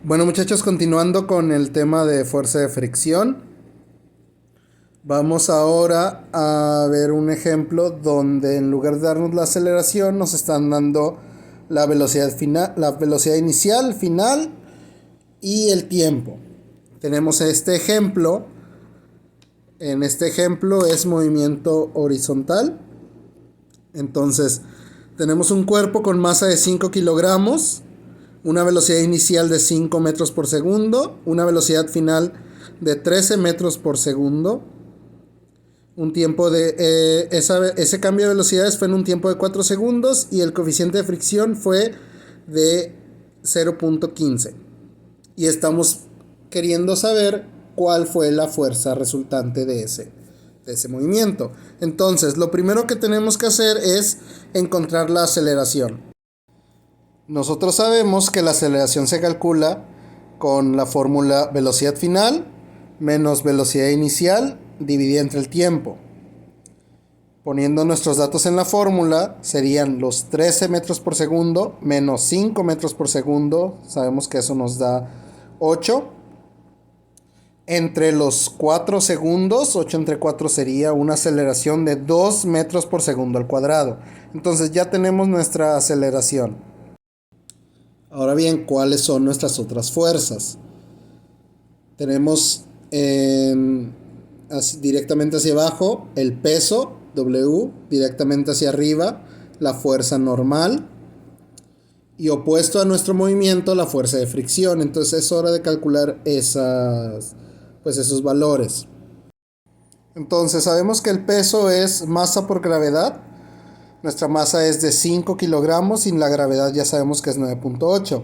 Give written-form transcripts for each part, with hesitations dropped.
Bueno, muchachos, continuando con el tema de fuerza de fricción, vamos ahora a ver un ejemplo donde en lugar de darnos la aceleración nos están dando la velocidad final, la velocidad inicial, final y el tiempo. Tenemos este ejemplo. En este ejemplo es movimiento horizontal. Entonces, tenemos un cuerpo con masa de 5 kilogramos, una velocidad inicial de 5 metros por segundo, una velocidad final de 13 metros por segundo. Un tiempo de ese cambio de velocidades fue en un tiempo de 4 segundos y el coeficiente de fricción fue de 0.15. Y estamos queriendo saber cuál fue la fuerza resultante de ese movimiento. Entonces, lo primero que tenemos que hacer es encontrar la aceleración. Nosotros sabemos que la aceleración se calcula con la fórmula velocidad final menos velocidad inicial dividida entre el tiempo. Poniendo nuestros datos en la fórmula, serían los 13 metros por segundo menos 5 metros por segundo. Sabemos que eso nos da 8. Entre los 4 segundos, 8 entre 4 sería una aceleración de 2 metros por segundo al cuadrado. Entonces ya tenemos nuestra aceleración. Ahora bien, ¿cuáles son nuestras otras fuerzas? Tenemos directamente hacia abajo el peso, W, directamente hacia arriba la fuerza normal y opuesto a nuestro movimiento la fuerza de fricción. Entonces es hora de calcular esos valores. Entonces sabemos que el peso es masa por gravedad. Nuestra masa es de 5 kilogramos y la gravedad ya sabemos que es 9.8.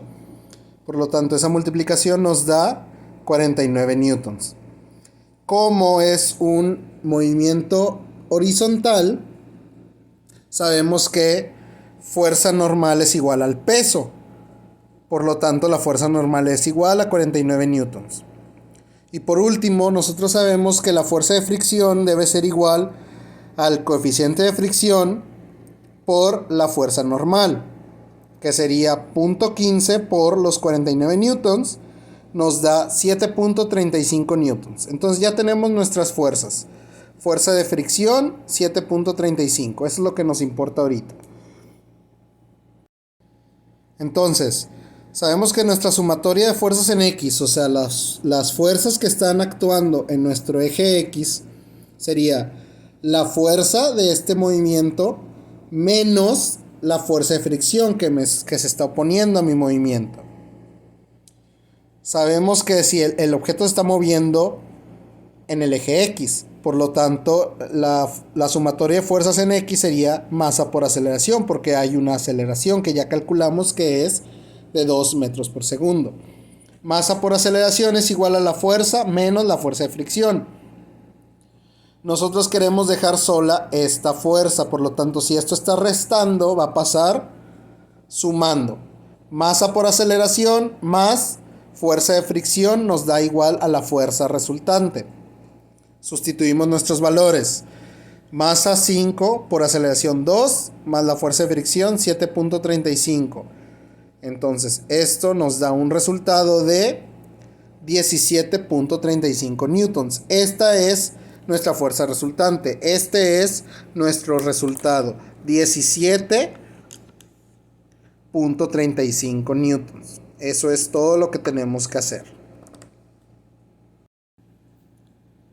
Por lo tanto, esa multiplicación nos da 49 newtons. Como es un movimiento horizontal, sabemos que fuerza normal es igual al peso. Por lo tanto, la fuerza normal es igual a 49 newtons. Y por último, nosotros sabemos que la fuerza de fricción debe ser igual al coeficiente de fricción por la fuerza normal, que sería 0.15 por los 49 newtons, nos da 7.35 newtons. Entonces ya tenemos nuestras fuerzas. Fuerza de fricción, 7.35. Eso es lo que nos importa ahorita. Entonces, sabemos que nuestra sumatoria de fuerzas en X, o sea, las fuerzas que están actuando en nuestro eje X, sería la fuerza de este movimiento menos la fuerza de fricción que se está oponiendo a mi movimiento. Sabemos que si el objeto se está moviendo en el eje X, por lo tanto la sumatoria de fuerzas en X sería masa por aceleración, porque hay una aceleración que ya calculamos que es de 2 metros por segundo. Masa por aceleración es igual a la fuerza menos la fuerza de fricción. Nosotros queremos dejar sola esta fuerza, por lo tanto, si esto está restando, va a pasar sumando. Masa por aceleración más fuerza de fricción nos da igual a la fuerza resultante. Sustituimos nuestros valores. Masa 5 por aceleración 2 más la fuerza de fricción 7.35. Entonces, esto nos da un resultado de 17.35 newtons. Esta es nuestra fuerza resultante. Este es nuestro resultado, 17.35 newtons. Eso es todo lo que tenemos que hacer.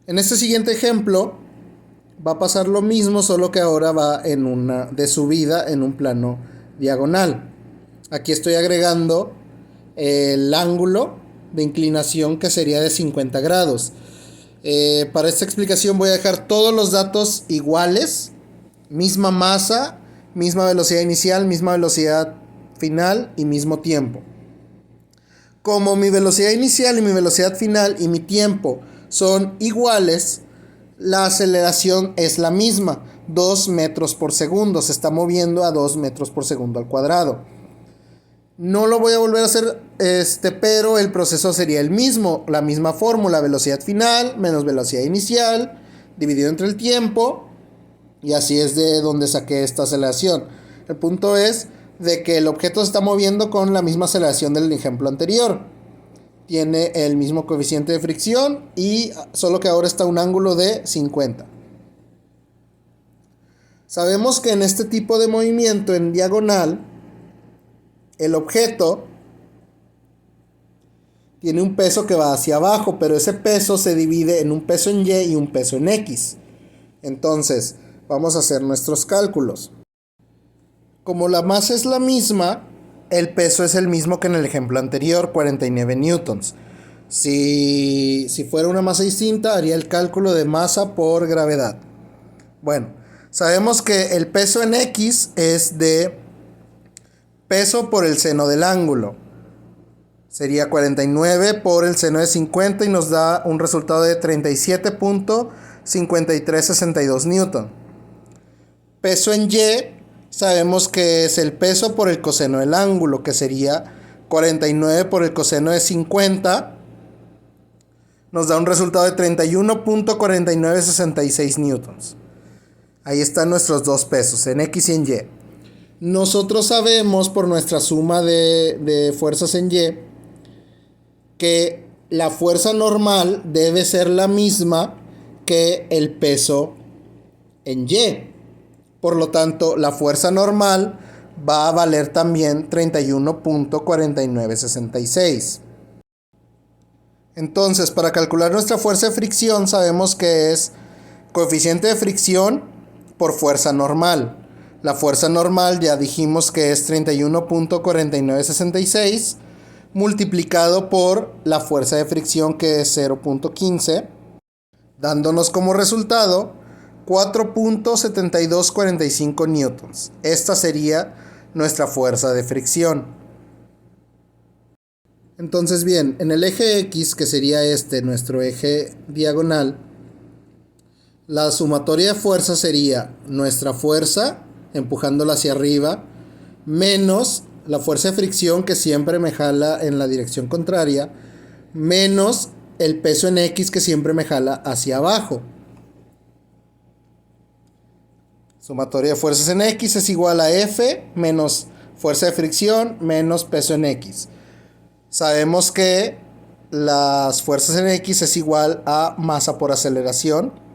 En este siguiente ejemplo va a pasar lo mismo, solo que ahora va de subida en un plano diagonal. Aquí estoy agregando el ángulo de inclinación, que sería de 50 grados. Para esta explicación voy a dejar todos los datos iguales. Misma masa, misma velocidad inicial, misma velocidad final y mismo tiempo. Como mi velocidad inicial y mi velocidad final y mi tiempo son iguales, la aceleración es la misma, 2 metros por segundo. Se está moviendo a 2 metros por segundo al cuadrado. No lo voy a volver a hacer, pero el proceso sería el mismo. La misma fórmula, velocidad final menos velocidad inicial, dividido entre el tiempo. Y así es de donde saqué esta aceleración. El punto es de que el objeto se está moviendo con la misma aceleración del ejemplo anterior. tiene el mismo coeficiente de fricción y solo que ahora está a un ángulo de 50. Sabemos que en este tipo de movimiento en diagonal, el objeto tiene un peso que va hacia abajo, pero ese peso se divide en un peso en Y y un peso en X. Entonces, vamos a hacer nuestros cálculos. Como la masa es la misma, el peso es el mismo que en el ejemplo anterior, 49 newtons. Si fuera una masa distinta, haría el cálculo de masa por gravedad. Bueno, sabemos que el peso en X es de peso por el seno del ángulo. Sería 49 por el seno de 50 y nos da un resultado de 37.5362 newton. Peso en Y, sabemos que es el peso por el coseno del ángulo, que sería 49 por el coseno de 50. Nos da un resultado de 31.4966 newtons. Ahí están nuestros dos pesos, en X y en Y. Nosotros sabemos por nuestra suma de fuerzas en Y que la fuerza normal debe ser la misma que el peso en Y. Por lo tanto, la fuerza normal va a valer también 31.4966. Entonces, para calcular nuestra fuerza de fricción, sabemos que es coeficiente de fricción por fuerza normal. La fuerza normal ya dijimos que es 31.4966 multiplicado por la fuerza de fricción, que es 0.15, dándonos como resultado 4.7245 newtons. Esta sería nuestra fuerza de fricción. Entonces bien, en el eje X, que sería nuestro eje diagonal, la sumatoria de fuerza sería nuestra fuerza empujándola hacia arriba menos la fuerza de fricción, que siempre me jala en la dirección contraria, menos el peso en X, que siempre me jala hacia abajo. Sumatoria de fuerzas en X es igual a F menos fuerza de fricción menos peso en X. Sabemos que las fuerzas en X es igual a masa por aceleración.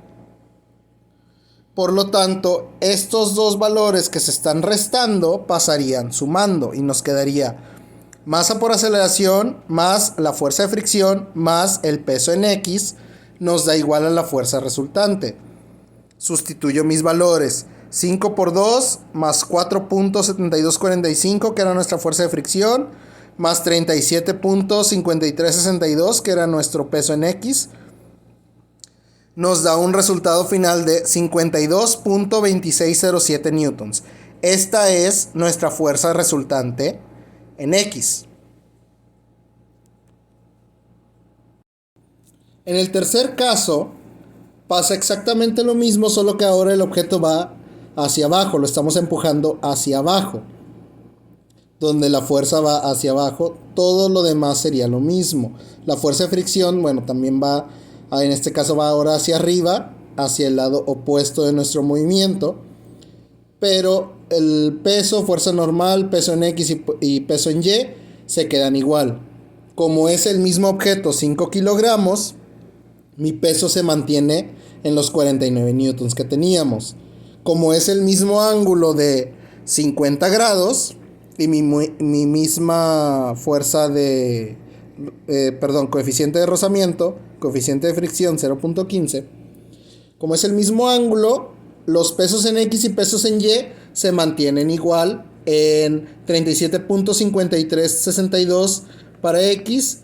Por lo tanto, estos dos valores que se están restando pasarían sumando y nos quedaría masa por aceleración más la fuerza de fricción más el peso en X nos da igual a la fuerza resultante. Sustituyo mis valores. 5 por 2 más 4.7245, que era nuestra fuerza de fricción, más 37.5362, que era nuestro peso en X, nos da un resultado final de 52.2607 newtons. Esta es nuestra fuerza resultante en X. En el tercer caso, pasa exactamente lo mismo, solo que ahora el objeto va hacia abajo, lo estamos empujando hacia abajo. Donde la fuerza va hacia abajo, todo lo demás sería lo mismo. La fuerza de fricción, bueno, también va, en este caso va ahora hacia arriba, hacia el lado opuesto de nuestro movimiento. Pero el peso, fuerza normal, peso en X y peso en Y se quedan igual. Como es el mismo objeto, 5 kilogramos, mi peso se mantiene en los 49 newtons que teníamos. Como es el mismo ángulo de 50 grados y mi misma fuerza de... coeficiente de rozamiento, coeficiente de fricción 0.15. Como es el mismo ángulo, los pesos en X y pesos en Y se mantienen igual en 37.5362 para X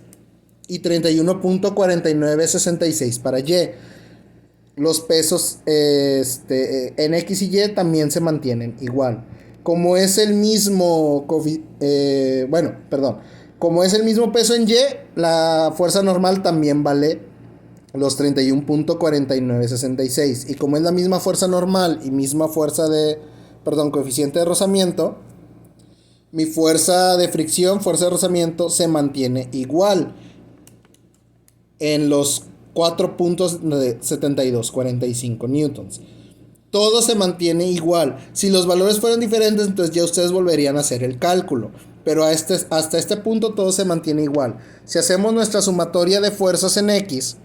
y 31.4966 para Y. Los pesos en X y Y también se mantienen igual. Como es el mismo como es el mismo peso en Y, la fuerza normal también vale los 31.4966. Y como es la misma fuerza normal y misma fuerza coeficiente de rozamiento, mi fuerza de fricción, fuerza de rozamiento se mantiene igual en los 4.7245 newtons. Todo se mantiene igual. Si los valores fueran diferentes, entonces ya ustedes volverían a hacer el cálculo. pero hasta este punto todo se mantiene igual. Si hacemos nuestra sumatoria de fuerzas en X,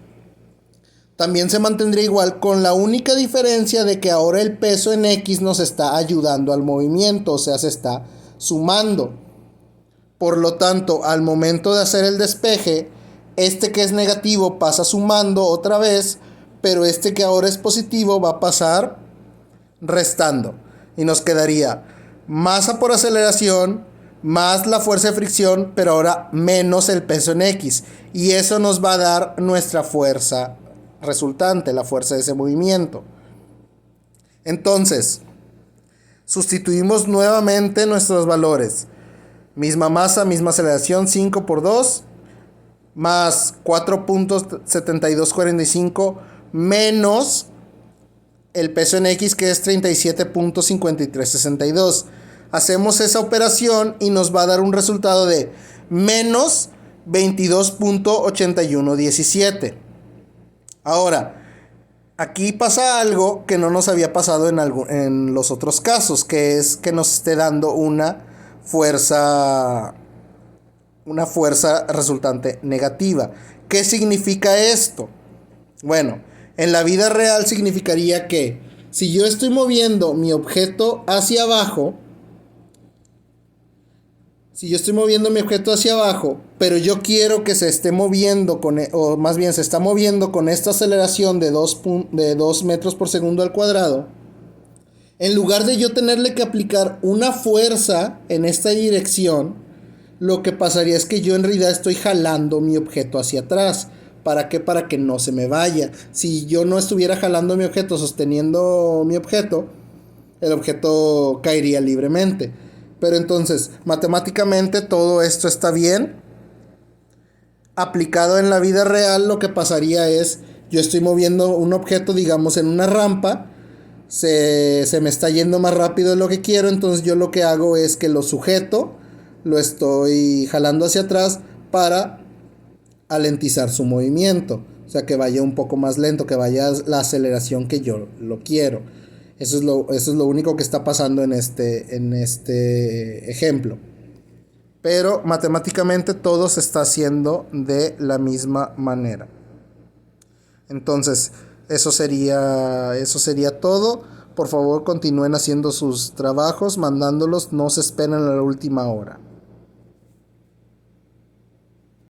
también se mantendría igual, con la única diferencia de que ahora el peso en X nos está ayudando al movimiento, o sea, se está sumando. Por lo tanto, al momento de hacer el despeje, este que es negativo pasa sumando otra vez, pero este que ahora es positivo va a pasar restando. Y nos quedaría masa por aceleración más la fuerza de fricción, pero ahora menos el peso en X. Y eso nos va a dar nuestra fuerza resultante, la fuerza de ese movimiento. Entonces, sustituimos nuevamente nuestros valores. Misma masa, misma aceleración, 5 por 2, más 4.7245, menos el peso en X, que es 37.5362. Hacemos esa operación y nos va a dar un resultado de menos 22.8117. Ahora, aquí pasa algo que no nos había pasado en los otros casos, que es que nos esté dando una fuerza resultante negativa. ¿Qué significa esto? Bueno, en la vida real significaría que si yo estoy moviendo mi objeto hacia abajo, pero yo quiero que se esté moviendo o más bien se está moviendo con esta aceleración de 2 metros por segundo al cuadrado, en lugar de yo tenerle que aplicar una fuerza en esta dirección, lo que pasaría es que yo en realidad estoy jalando mi objeto hacia atrás. ¿Para qué? Para que no se me vaya. Si yo no estuviera jalando mi objeto, sosteniendo mi objeto, el objeto caería libremente. Pero entonces, matemáticamente todo esto está bien. Aplicado en la vida real, lo que pasaría es, yo estoy moviendo un objeto, digamos, en una rampa, se me está yendo más rápido de lo que quiero, entonces yo lo que hago es que lo sujeto, lo estoy jalando hacia atrás para alentizar su movimiento, o sea, que vaya un poco más lento, que vaya la aceleración que yo lo quiero. Eso es lo único que está pasando en este ejemplo. Pero matemáticamente todo se está haciendo de la misma manera. Entonces, eso sería todo. Por favor, continúen haciendo sus trabajos, mandándolos, no se esperen a la última hora.